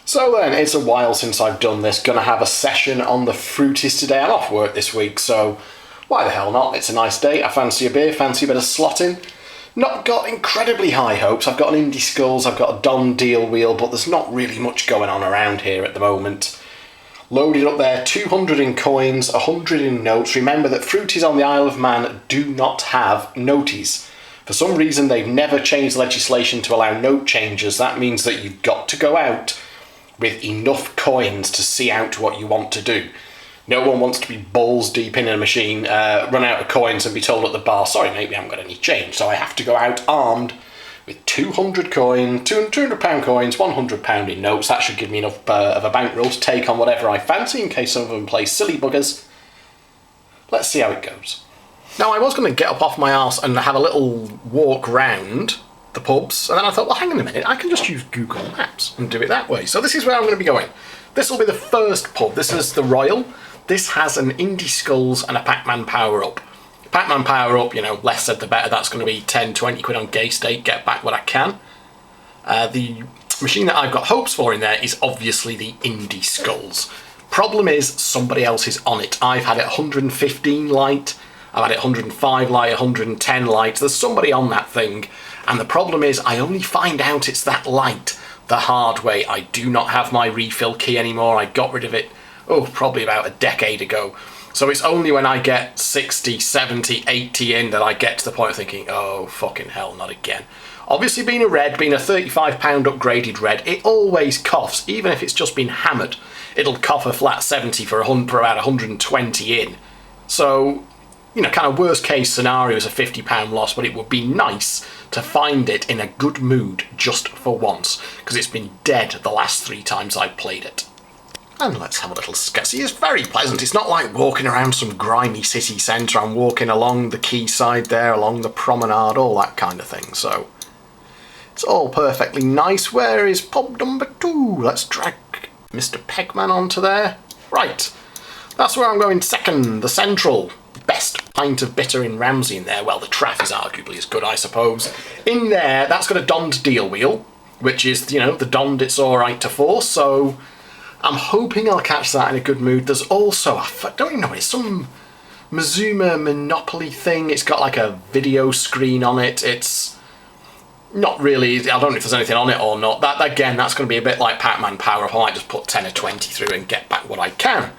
So then, it's a while since I've done this. Gonna have a session on the fruities today. I'm off work this week, so why the hell not? It's a nice day. I fancy a beer, fancy a bit of slotting. Not got incredibly high hopes. I've got an Indie Skulls, I've got a DOND deal wheel, but there's not really much going on around here at the moment. Loaded up there, 200 in coins, 100 in notes. Remember that fruities on the Isle of Man do not have noties. For some reason, they've never changed legislation to allow note changes. That means that you've got to go out with enough coins to see out what you want to do. No one wants to be balls deep in a machine, run out of coins and be told at the bar, sorry mate, we haven't got any change. So I have to go out armed with 200 coins, £200 coins, £100 in notes. That should give me enough of a bankroll to take on whatever I fancy in case some of them play silly buggers. Let's see how it goes. Now I was going to get up off my arse and have a little walk round the pubs, and then I thought, well, hang on a minute, I can just use Google Maps and do it that way. So this is where I'm going to be going. This will be the first pub. This is the Royal. This has an Indie Skulls and a Pac-Man power-up. Pac-Man power-up, you know, less said the better. That's going to be 10, 20 quid on Gay State, get back what I can. The machine that I've got hopes for in there is obviously the Indie Skulls. Problem is, somebody else is on it. I've had it 115 light, I've had it 105 light, 110 light. There's somebody on that thing. And the problem is, I only find out it's that light the hard way. I do not have my refill key anymore. I got rid of it, probably about a decade ago. So it's only when I get 60, 70, 80 in that I get to the point of thinking, oh, fucking hell, not again. Obviously, being a red, being a £35 upgraded red, it always coughs, even if it's just been hammered. It'll cough a flat 70 for about 120 in. So, you know, kind of worst case scenario is a £50 loss, but it would be nice to find it in a good mood just for once, because it's been dead the last 3 times I've played it. And let's have a little see. It's very pleasant. It's not like walking around some grimy city centre. I'm walking along the quayside there, along the promenade, all that kind of thing. So it's all perfectly nice. Where is pub number 2? Let's drag Mr. Pegman onto there. Right, that's where I'm going second, the Central. Best pint of bitter in Ramsey in there. Well, the Traff is arguably as good, I suppose. In there, that's got a DOND deal wheel, which is, you know, the DOND it's alright to force, so I'm hoping I'll catch that in a good mood. There's also, I don't even know, it's some Mazuma Monopoly thing. It's got like a video screen on it. It's not really, I don't know if there's anything on it or not. That again, that's going to be a bit like Pac-Man Power Up. I might just put 10 or 20 through and get back what I can.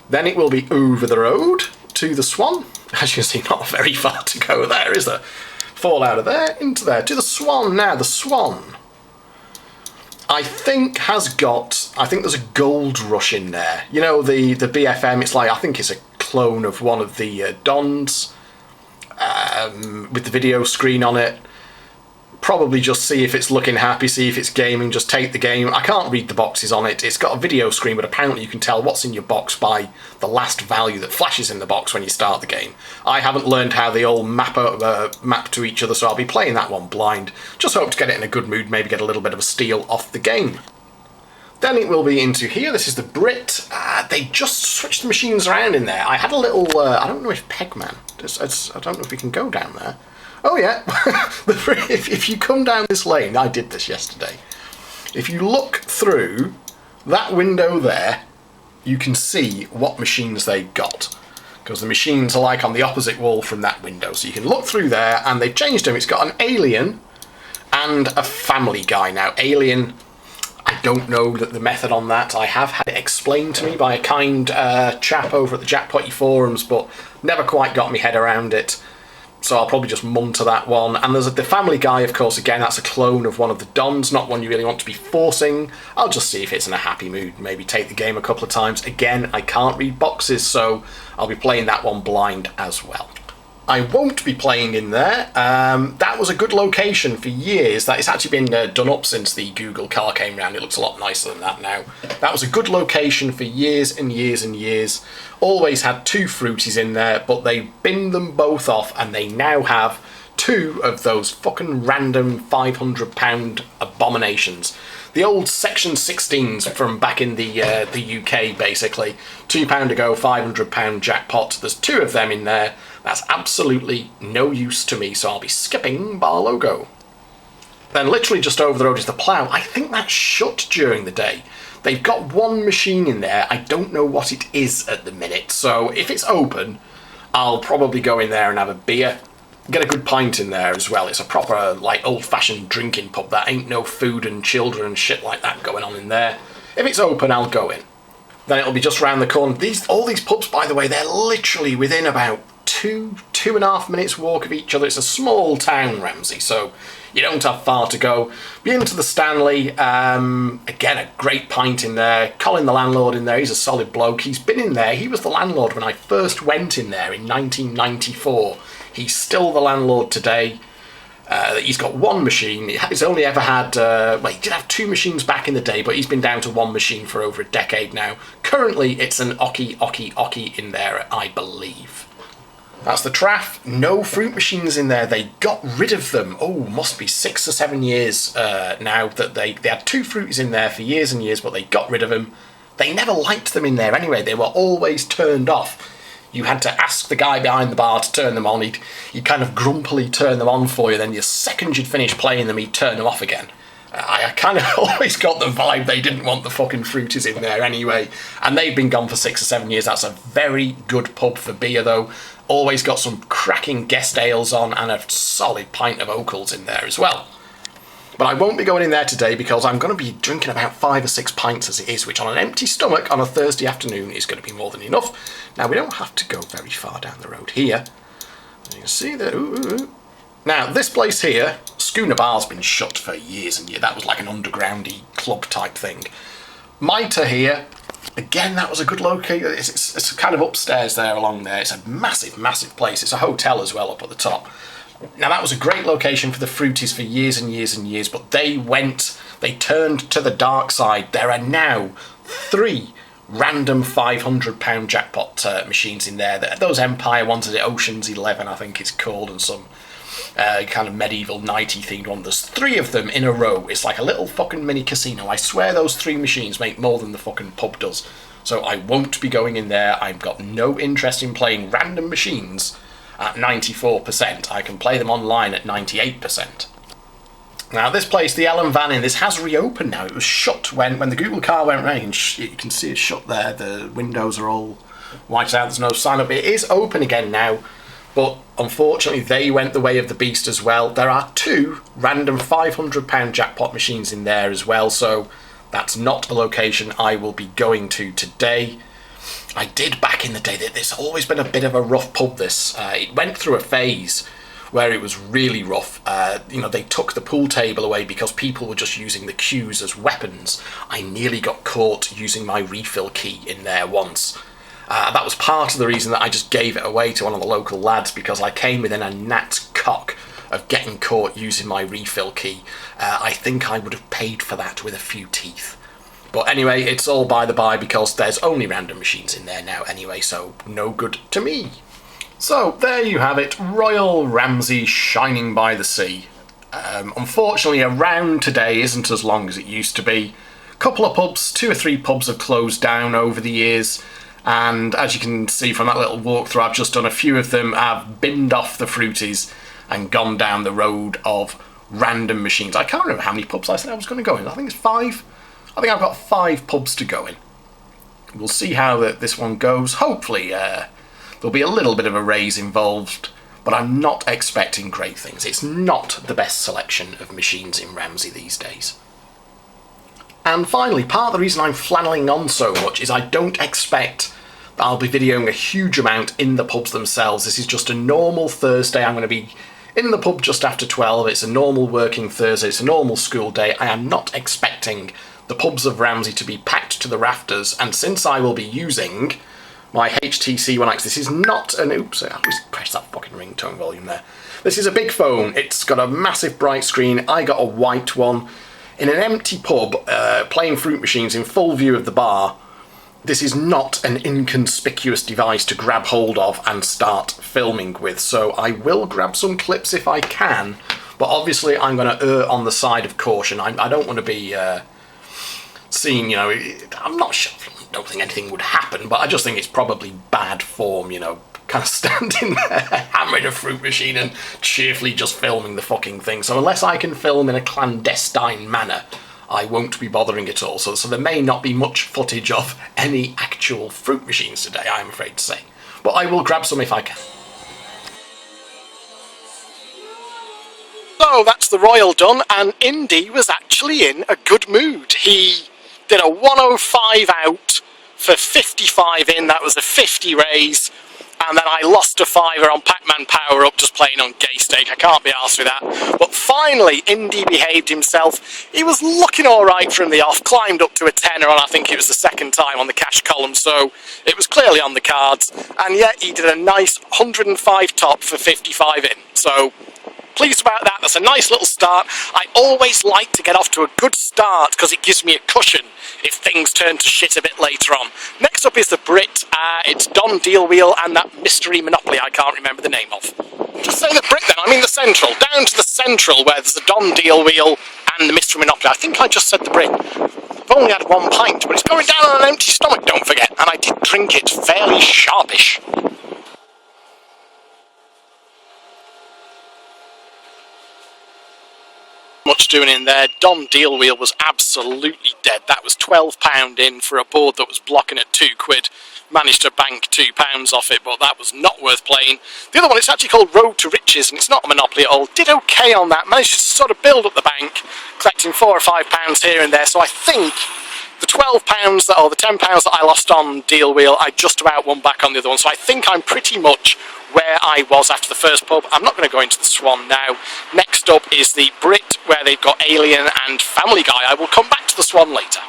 Then it will be over the road to the Swan. As you can see, not very far to go there, is there? Fall out of there, into there, to the Swan now. The Swan, I think, has got, I think there's a gold rush in there. You know, the BFM, it's like, I think it's a clone of one of the DONDs with the video screen on it. Probably just see if it's looking happy, see if it's gaming, just take the game. I can't read the boxes on it. It's got a video screen, but apparently you can tell what's in your box by the last value that flashes in the box when you start the game. I haven't learned how they all map to each other, so I'll be playing that one blind. Just hope to get it in a good mood, maybe get a little bit of a steal off the game. Then it will be into here. This is the Brit. They just switched the machines around in there. I had a little, I don't know if Pegman, I don't know if we can go down there. Oh yeah, if you come down this lane, I did this yesterday. If you look through that window there, you can see what machines they've got. Because the machines are like on the opposite wall from that window. So you can look through there, and they've changed them. It's got an Alien and a Family Guy. Now, Alien, I don't know the method on that. I have had it explained to me by a kind chap over at the Jackpotty forums, but never quite got my head around it. So I'll probably just mum to that one. And there's the Family Guy, of course, again, that's a clone of one of the DONDs, not one you really want to be forcing. I'll just see if it's in a happy mood, maybe take the game a couple of times. Again, I can't read boxes, so I'll be playing that one blind as well. I won't be playing in there. That was a good location for years. That it's actually been done up since the Google car came round. It looks a lot nicer than that now. That was a good location for years and years and years. Always had 2 fruities in there, but they binned them both off, and they now have 2 of those fucking random £500 abominations. The old Section 16s from back in the UK, basically. £2 a go, £500 jackpot. There's 2 of them in there. That's absolutely no use to me, so I'll be skipping bar logo. Then literally just over the road is the Plough. I think that's shut during the day. They've got one machine in there. I don't know what it is at the minute. So if it's open, I'll probably go in there and have a beer. Get a good pint in there as well. It's a proper, like, old-fashioned drinking pub. There ain't no food and children and shit like that going on in there. If it's open, I'll go in. Then it'll be just round the corner. All these pubs, by the way, they're literally within about 2.5 minutes walk of each other. It's a small town, Ramsey, so you don't have far to go. Be into the Stanley. Again, a great pint in there. Colin, the landlord, in there. He's a solid bloke. He's been in there. He was the landlord when I first went in there in 1994. He's still the landlord today. He's got one machine. He's only ever had... well, he did have 2 machines back in the day, but he's been down to 1 machine for over a decade now. Currently, it's an Ocky in there, I believe. That's the Traff. No fruit machines in there. They got rid of them. Oh, must be 6 or 7 years now that they had 2 fruities in there for years and years, but they got rid of them. They never liked them in there anyway. They were always turned off. You had to ask the guy behind the bar to turn them on. He'd kind of grumpily turn them on for you. Then the second you'd finished playing them, he'd turn them off again. I kind of always got the vibe they didn't want the fucking fruities in there anyway. And they've been gone for 6 or 7 years. That's a very good pub for beer, though. Always got some cracking guest ales on and a solid pint of Ocals in there as well. But I won't be going in there today because I'm going to be drinking about 5 or 6 pints as it is, which on an empty stomach on a Thursday afternoon is going to be more than enough. Now, we don't have to go very far down the road here. You can see that. Ooh. Now, this place here, Schooner Bar's been shut for years and years. That was like an undergroundy club type thing. Mitre here, again, that was a good location. It's kind of upstairs there along there. It's a massive, massive place. It's a hotel as well up at the top. Now, that was a great location for the fruities for years and years and years, but they turned to the dark side. There are now 3 random £500 jackpot machines in there. Those Empire ones, the Ocean's 11, I think it's called, and some kind of medieval nighty themed one. There's 3 of them in a row. It's like a little fucking mini casino. I swear those 3 machines make more than the fucking pub does. So I won't be going in there. I've got no interest in playing random machines at 94%. I can play them online at 98%. Now, this place, the Ellen Van Inn, this has reopened now. It was shut when the Google car went round. You can see it's shut there. The windows are all whited out. There's no sign up. It is open again now, but unfortunately they went the way of the beast as well. There are 2 random £500 jackpot machines in there as well, so that's not a location I will be going to today. I did back in the day. There's always been a bit of a rough pub, this. It went through a phase where it was really rough. They took the pool table away because people were just using the queues as weapons. I nearly got caught using my refill key in there once. That was part of the reason that I just gave it away to one of the local lads, because I came within a gnat's cock of getting caught using my refill key. I think I would have paid for that with a few teeth. But anyway, it's all by the by because there's only random machines in there now anyway, so no good to me. So there you have it, Royal Ramsey shining by the sea. Unfortunately, a round today isn't as long as it used to be. A couple of pubs, 2 or 3 pubs have closed down over the years, and as you can see from that little walkthrough I've just done, a few of them have binned off the fruities and gone down the road of random machines. I can't remember how many pubs I said I was going to go in. I think it's 5. I think I've got 5 pubs to go in. We'll see how this one goes. Hopefully there'll be a little bit of a raise involved, but I'm not expecting great things. It's not the best selection of machines in Ramsey these days. And finally, part of the reason I'm flanneling on so much is I don't expect that I'll be videoing a huge amount in the pubs themselves. This is just a normal Thursday. I'm going to be in the pub just after 12. It's a normal working Thursday. It's a normal school day. I am not expecting the pubs of Ramsey to be packed to the rafters, and since I will be using my HTC One X, this is not an... Oops, I always press that fucking ringtone volume there. This is a big phone. It's got a massive bright screen. I got a white one. In an empty pub, playing fruit machines in full view of the bar, this is not an inconspicuous device to grab hold of and start filming with, so I will grab some clips if I can, but obviously I'm going to err on the side of caution. I don't want to be... seen, I'm not sure, I don't think anything would happen, but I just think it's probably bad form, kind of standing there hammering a fruit machine and cheerfully just filming the fucking thing. So unless I can film in a clandestine manner, I won't be bothering at all. So there may not be much footage of any actual fruit machines today, I'm afraid to say. But I will grab some if I can. So that's the Royal done, and Indy was actually in a good mood. He did a 105 out for 55 in, that was a 50 raise, and then I lost a fiver on Pac-Man Power Up just playing on Gay Steak. I can't be arsed with that. But finally, Indy behaved himself. He was looking alright from the off, climbed up to a tenner on, I think it was the second time on the cash column, so it was clearly on the cards, and yet he did a nice 105 top for 55 in. So pleased about that. That's a nice little start. I always like to get off to a good start because it gives me a cushion if things turn to shit a bit later on. Next up is the Brit. It's Don Deal Wheel and that mystery Monopoly I can't remember the name of. Just say the Brit then, I mean the Central. Down to the Central where there's a Don Deal Wheel and the mystery Monopoly. I think I just said the Brit. I've only had one pint, but it's going down on an empty stomach, don't forget. And I did drink it fairly sharpish. Much doing in there. Don Deal Wheel was absolutely dead. That was £12 in for a board that was blocking at £2. Managed to bank £2 off it, but that was not worth playing. The other one, it's actually called Road to Riches, and it's not a Monopoly at all. Did okay on that. Managed to sort of build up the bank, collecting £4 or £5 here and there. So I think the £12 or the £10 that I lost on Deal Wheel, I just about won back on the other one. So I think I'm pretty much where I was after the first pub. I'm not going to go into the Swan now. Next up is the Brit, where they've got Alien and Family Guy. I will come back to the Swan later.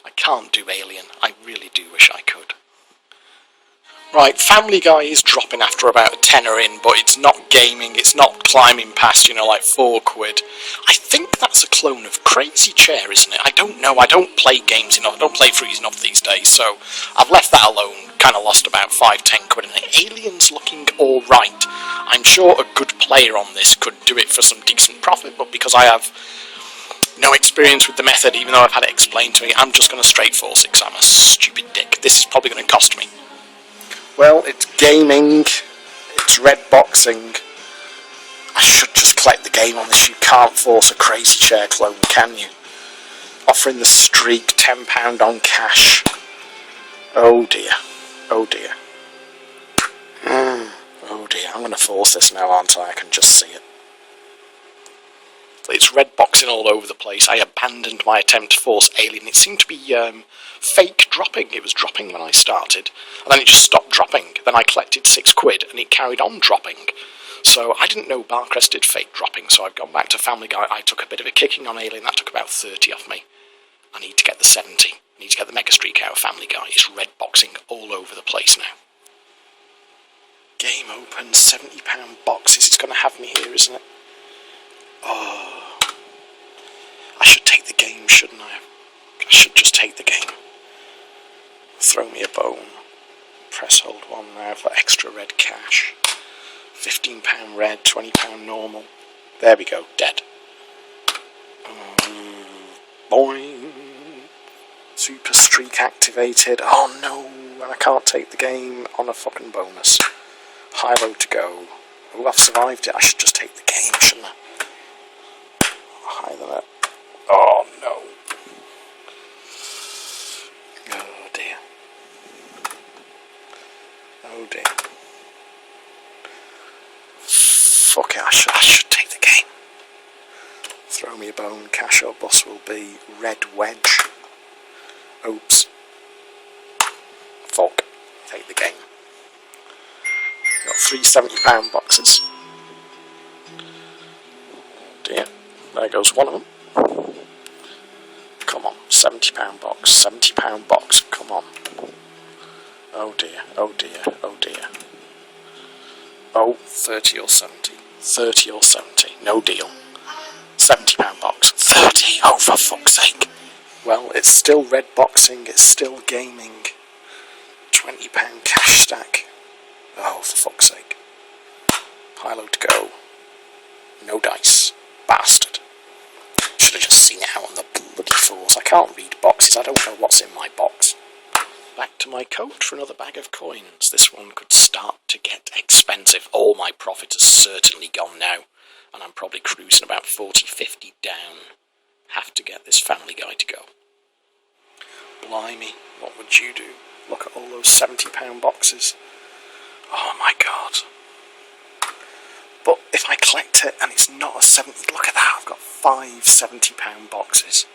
I can't do Alien. I really do wish I could. Right, Family Guy is dropping after about a tenner in, but it's not gaming, it's not climbing past, you know, like £4. I think that's a clone of Crazy Chair, isn't it? I don't know, I don't play games enough, I don't play fruities enough these days, so I've left that alone, kind of lost about £5–10 in it. Alien's looking alright. I'm sure a good player on this could do it for some decent profit, but because I have no experience with the method, even though I've had it explained to me, I'm just going to straight 4-6. I'm a stupid dick. This is probably going to cost me. Well, it's gaming, it's red boxing. I should just collect the game on this. You can't force a Crazy Chair clone, can you? Offering the streak, £10 on cash. Oh dear, oh dear. Oh dear, I'm going to force this now, aren't I? I can just see it. It's red boxing all over the place. I abandoned my attempt to force Alien. It seemed to be fake dropping. It was dropping when I started, and then it just stopped dropping. Then I collected £6 and it carried on dropping. So I didn't know Barcrest did fake dropping, so I've gone back to Family Guy. I took a bit of a kicking on Alien. That took about 30 off me. I need to get the 70. I need to get the Mega Streak out of Family Guy. It's red boxing all over the place now. Game open, £70 boxes. It's going to have me here, isn't it? Oh, I should take the game, shouldn't I? I should just take the game. Throw me a bone. Press hold 1 now for extra red cash. £15 red, £20 normal. There we go, dead. Boing. Super streak activated. Oh no, and I can't take the game on a fucking bonus. High low to go. Oh, I've survived it. I should just take the game, shouldn't I? Higher than that. Oh no. Oh dear. Oh dear. Fuck it, I should take the game. Throw me a bone, cash or boss will be red wedge. Oops. Fuck. Take the game. Got 3 £70 boxes. Dear. There goes one of them. Come on, £70 box, £70 box, come on. Oh dear, oh dear, oh dear. Oh, 30 or 70, 30 or 70, no deal. £70 box, 30, oh for fuck's sake. Well, it's still red boxing, it's still gaming. £20 cash stack. Oh, for fuck's sake. High low to go. No dice. Bastard. Should have just seen it out on the bloody fours. I can't read boxes, I don't know what's in my box. Back to my coat for another bag of coins. This one could start to get expensive. All my profit has certainly gone now, and I'm probably cruising about 40-50 down. Have to get this Family Guy to go. Blimey, what would you do? Look at all those £70 boxes. Oh my god. But if I collect it and it's not a 70, look at that, I've got 5 £70 boxes.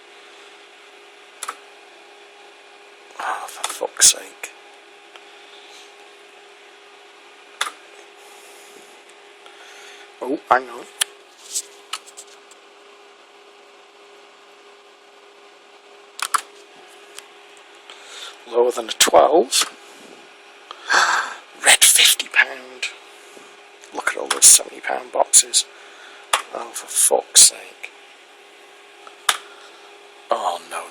Oh, for fuck's sake. Oh, hang on. Lower than a 12. Red £50. Look at all those £70 boxes. Oh, for fuck's sake. Oh, no.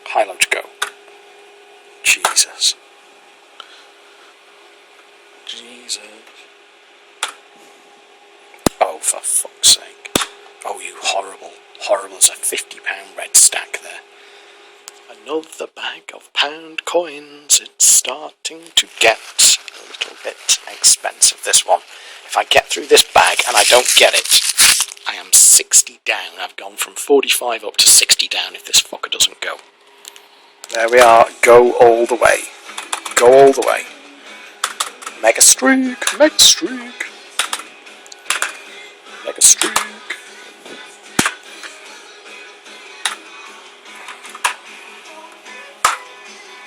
High-low to go. Jesus. Oh, for fuck's sake. Oh, you horrible. Horrible as a £50 red stack there. Another bag of pound coins. It's starting to get a little bit expensive, this one. If I get through this bag and I don't get it, I am 60 down. I've gone from 45 up to 60 down if this fucker doesn't go. There we are. Go all the way. Go all the way. Mega streak. Mega streak. Mega streak.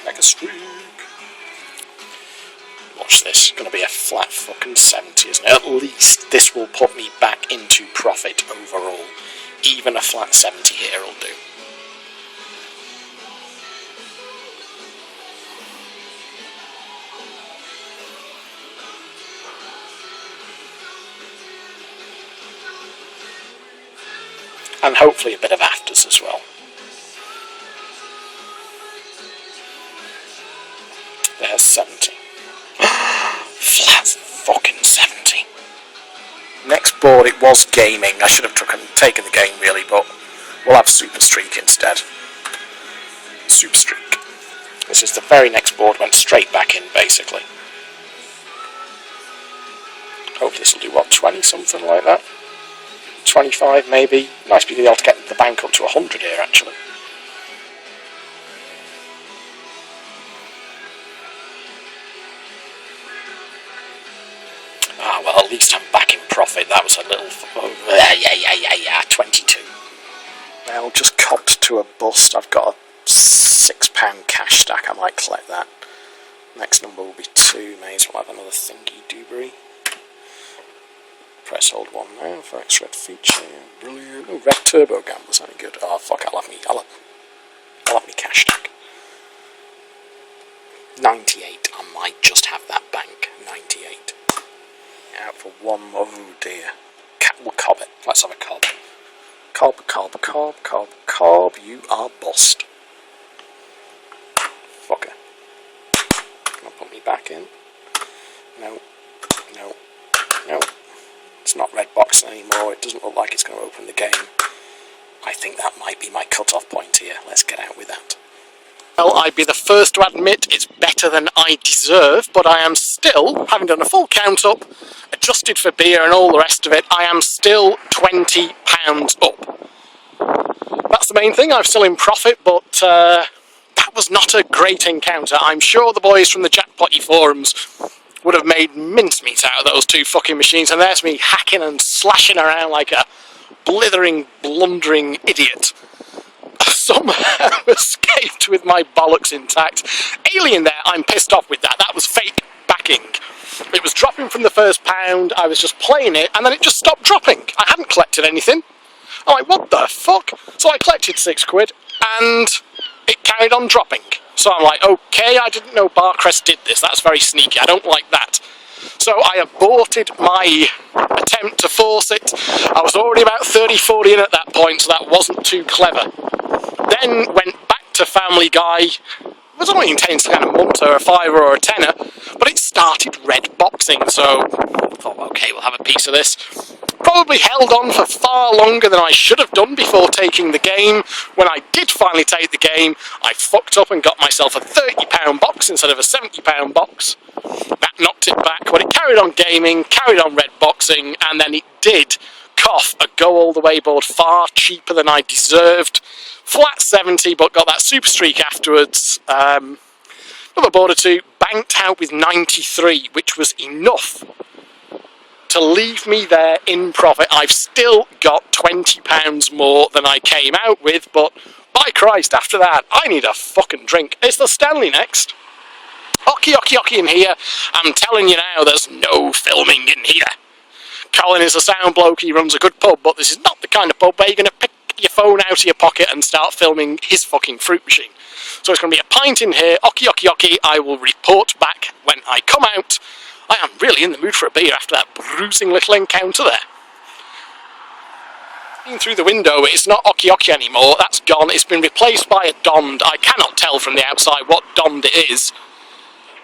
Mega streak. Watch this. Gonna be a flat fucking 70, isn't it? At least this will put me back into profit overall. Even a flat 70 here will do. And hopefully a bit of afters as well. There's 70. Flat fucking 70. Next board it was gaming. I should have taken the game really, but we'll have Super Streak instead. Super Streak. This is the very next board, went straight back in basically. Hopefully this will do what, 20 something like that? 25 maybe. Nice to be able to get the bank up to 100 here actually. Ah well, at least I'm back in profit. That was a little... yeah, 22. Well, just copped to a bust. I've got a £6 cash stack. I might collect that. Next number will be 2. May as well have another thingy doobery. Press hold 1 now for extra red feature. Brilliant. Oh, red turbo gamblers, any good? Oh fuck, I'll have me cash stack. 98. I might just have that bank. 98. Out for one more. Oh dear. We'll cob it. Let's have a cob. Cob. You are bust. Fucker. Gonna put me back in. No. It's not red box anymore. It doesn't look like it's going to open the game. I think that might be my cut-off point here. Let's get out with that. Well, I'd be the first to admit it's better than I deserve, but I am still, having done a full count-up, adjusted for beer and all the rest of it, I am still £20 up. That's the main thing. I'm still in profit, but that was not a great encounter. I'm sure the boys from the Jackpotty forums would have made mincemeat out of those two fucking machines, and there's me hacking and slashing around like a blithering, blundering idiot. Somehow escaped with my bollocks intact. Alien there, I'm pissed off with that. That was fake backing. It was dropping from the first pound, I was just playing it, and then it just stopped dropping. I hadn't collected anything. I'm like, what the fuck? So I collected £6, and it carried on dropping. So I'm like, okay, I didn't know Barcrest did this. That's very sneaky. I don't like that. So I aborted my attempt to force it. I was already about 30-40 in at that point, so that wasn't too clever. Then went back to Family Guy. It was only intending to kind of munter a £5 or a £10, but it started red boxing, so I thought, okay, we'll have a piece of this. probably held on for far longer than I should have done before taking the game. When I did finally take the game, I fucked up and got myself a £30 box instead of a £70 box. That knocked it back, but it carried on gaming, carried on red boxing, and then it did cough a go-all-the-way board far cheaper than I deserved. Flat 70, but got that super streak afterwards. Another board or two, banked out with 93, which was enough to leave me there in profit. I've still got £20 more than I came out with, but by Christ, after that, I need a fucking drink. It's the Stanley next. Ocky in here. I'm telling you now, there's no filming in here. Colin is a sound bloke, he runs a good pub, but this is not the kind of pub where you're going to pick your phone out of your pocket and start filming his fucking fruit machine. So it's going to be a pint in here. Ocky. I will report back when I come out. I am really in the mood for a beer after that bruising little encounter there. Through the window, it's not Ocky anymore. That's gone. It's been replaced by a DOND. I cannot tell from the outside what DOND it is.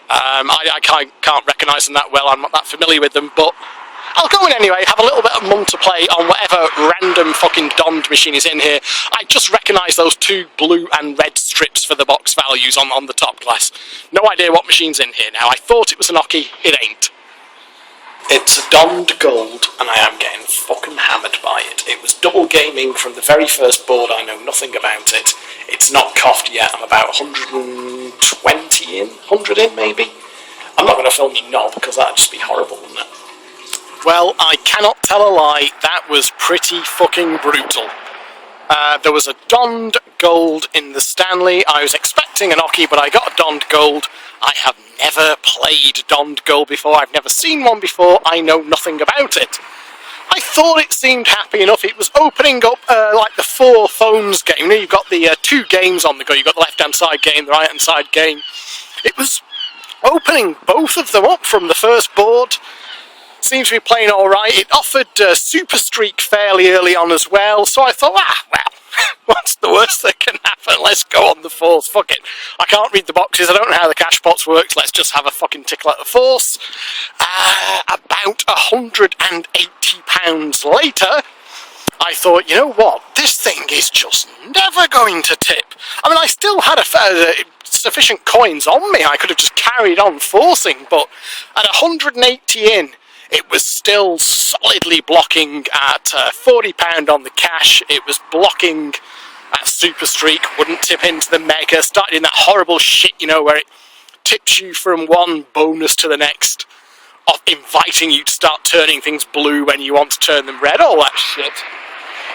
I can't recognise them that well. I'm not that familiar with them, but I'll go in anyway, have a little bit of mum to play on whatever random fucking DOND machine is in here. I just recognise those two blue and red strips for the box values on the top glass. No idea what machine's in here now. I thought it was an Ocky, it ain't. It's a DOND Gold, and I am getting fucking hammered by it. It was double gaming from the very first board. I know nothing about it. It's not coughed yet. I'm about 120 in, 100 in maybe. I'm not going to film me knob because that'd just be horrible, wouldn't it? Well, I cannot tell a lie, that was pretty fucking brutal. There was a DOND Gold in the Stanley. I was expecting an Ocky, but I got a DOND Gold. I have never played DOND Gold before, I've never seen one before, I know nothing about it. I thought it seemed happy enough. It was opening up like the four phones game. You know, you've got the two games on the go. You've got the left-hand side game, the right-hand side game. It was opening both of them up from the first board. Seems to be playing alright. It offered Super Streak fairly early on as well, so I thought, well, what's the worst that can happen? Let's go on the force, fuck it. I can't read the boxes, I don't know how the cash pots works, let's just have a fucking tickle at the force. About £180 later, I thought, you know what, this thing is just never going to tip. I mean, I still had sufficient coins on me, I could have just carried on forcing, but at 180 in, it was still solidly blocking at £40 on the cash. It was blocking at Super Streak, wouldn't tip into the Mega, started in that horrible shit, you know, where it tips you from one bonus to the next, of inviting you to start turning things blue when you want to turn them red, all that shit.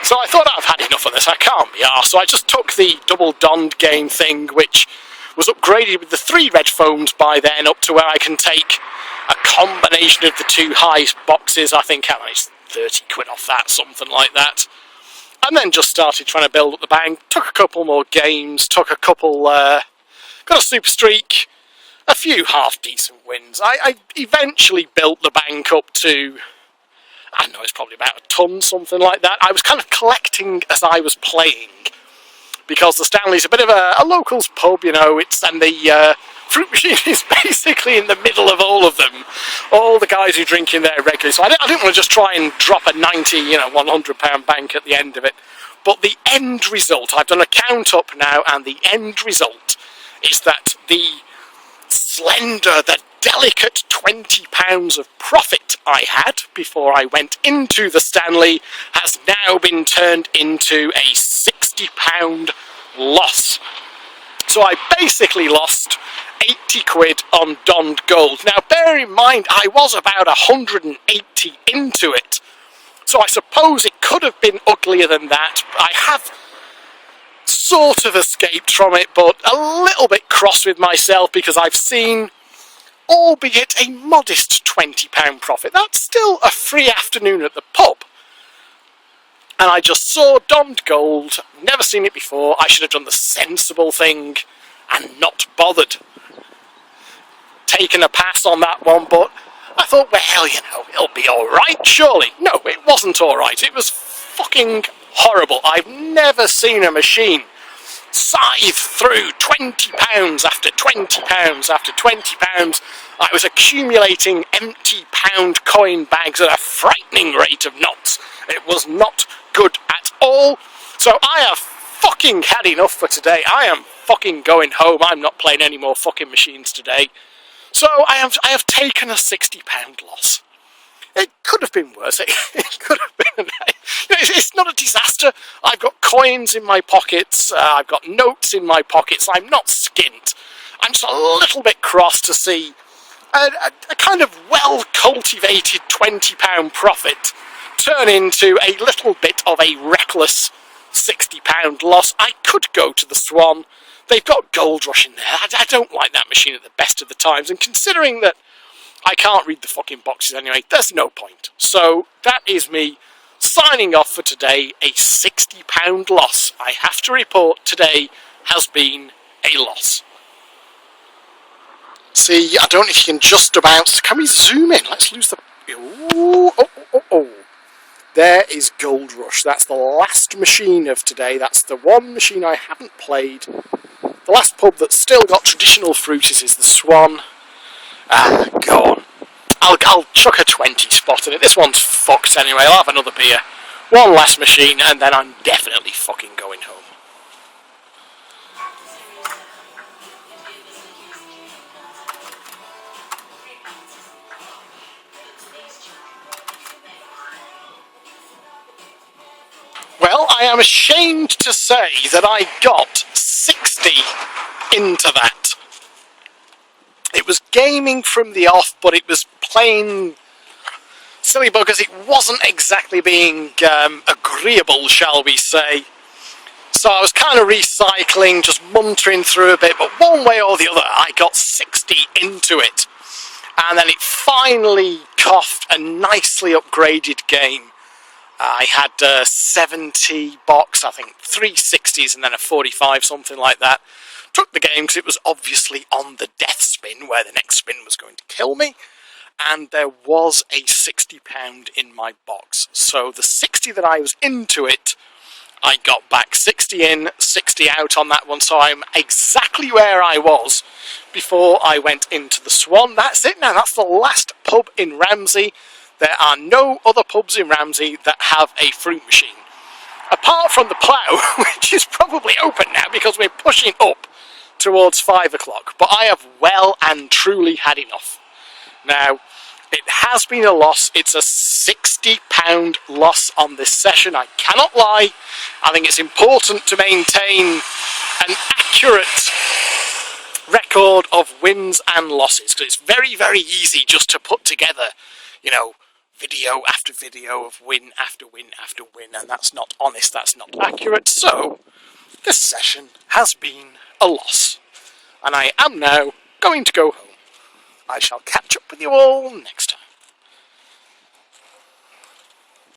So I thought I've had enough of this, I can't be arsed. So I just took the double DOND game thing, which was upgraded with the 3 red phones by then, up to where I can take a combination of the 2 high boxes. I think I managed 30 quid off that, something like that. And then just started trying to build up the bank, took a couple more games, took a couple, got a Super Streak, a few half-decent wins. I eventually built the bank up to, I don't know, it's probably about a ton, something like that. I was kind of collecting as I was playing, because the Stanley's a bit of a locals pub, you know, and the fruit machine is basically in the middle of all of them. All the guys who drink in there regularly. So I didn't want to just try and drop a 90, you know, £100 bank at the end of it. But the end result, I've done a count up now, and the end result is that the slender, the delicate £20 of profit I had before I went into the Stanley has now been turned into a £60 loss. So I basically lost 80 quid on DOND Gold. Now bear in mind, I was about 180 into it, so I suppose it could have been uglier than that. I have sort of escaped from it, but a little bit cross with myself because I've seen, albeit a modest £20 profit, that's still a free afternoon at the pub. And I just saw DOND Gold, never seen it before. I should have done the sensible thing and not bothered. Taken a pass on that one, but I thought, well, you know, it'll be alright, surely. No, it wasn't alright. It was fucking horrible. I've never seen a machine scythe through £20 after £20 after £20. I was accumulating empty pound coin bags at a frightening rate of knots. It was not good at all. So I have fucking had enough for today. I am fucking going home. I'm not playing any more fucking machines today. So I have taken a £60 loss. It could have been worse. It could have been. It's not a disaster. I've got coins in my pockets. I've got notes in my pockets. I'm not skint. I'm just a little bit cross to see a kind of well-cultivated £20 profit turn into a little bit of a reckless £60 loss. I could go to the Swan. They've got Gold Rush in there. I don't like that machine at the best of the times, and considering that I can't read the fucking boxes anyway, there's no point. So that is me signing off for today, a £60 loss. I have to report today has been a loss. See, I don't know if you can just about... Can we zoom in? Let's lose the... Ooh, oh. There is Gold Rush. That's the last machine of today. That's the one machine I haven't played. The last pub that's still got traditional fruities is the Swan. Go on. I'll chuck a 20 spot in it. This one's fucked anyway. I'll have another beer. One last machine, and then I'm definitely fucking going home. Well, I am ashamed to say that I got 60 into that. It was gaming from the off, but it was plain silly buggers. It wasn't exactly being agreeable, shall we say. So I was kind of recycling, just muntering through a bit, but one way or the other, I got 60 into it. And then it finally coughed a nicely upgraded game. I had 70 box, I think 3 60s and then a 45, something like that. Took the game because it was obviously on the death spin, where the next spin was going to kill me. And there was a £60 in my box. So the 60 that I was into it, I got back 60 in, 60 out on that one. So I'm exactly where I was before I went into the Swan. That's it now. That's the last pub in Ramsey. There are no other pubs in Ramsey that have a fruit machine. Apart from the Plough, which is probably open now because we're pushing up towards 5 o'clock. But I have well and truly had enough. Now, it has been a loss. It's a £60 loss on this session. I cannot lie. I think it's important to maintain an accurate record of wins and losses, because it's very, very easy just to put together, you know, video after video of win after win after win, and that's not honest, that's not accurate. So this session has been a loss, and I am now going to go home. I shall catch up with you all next time.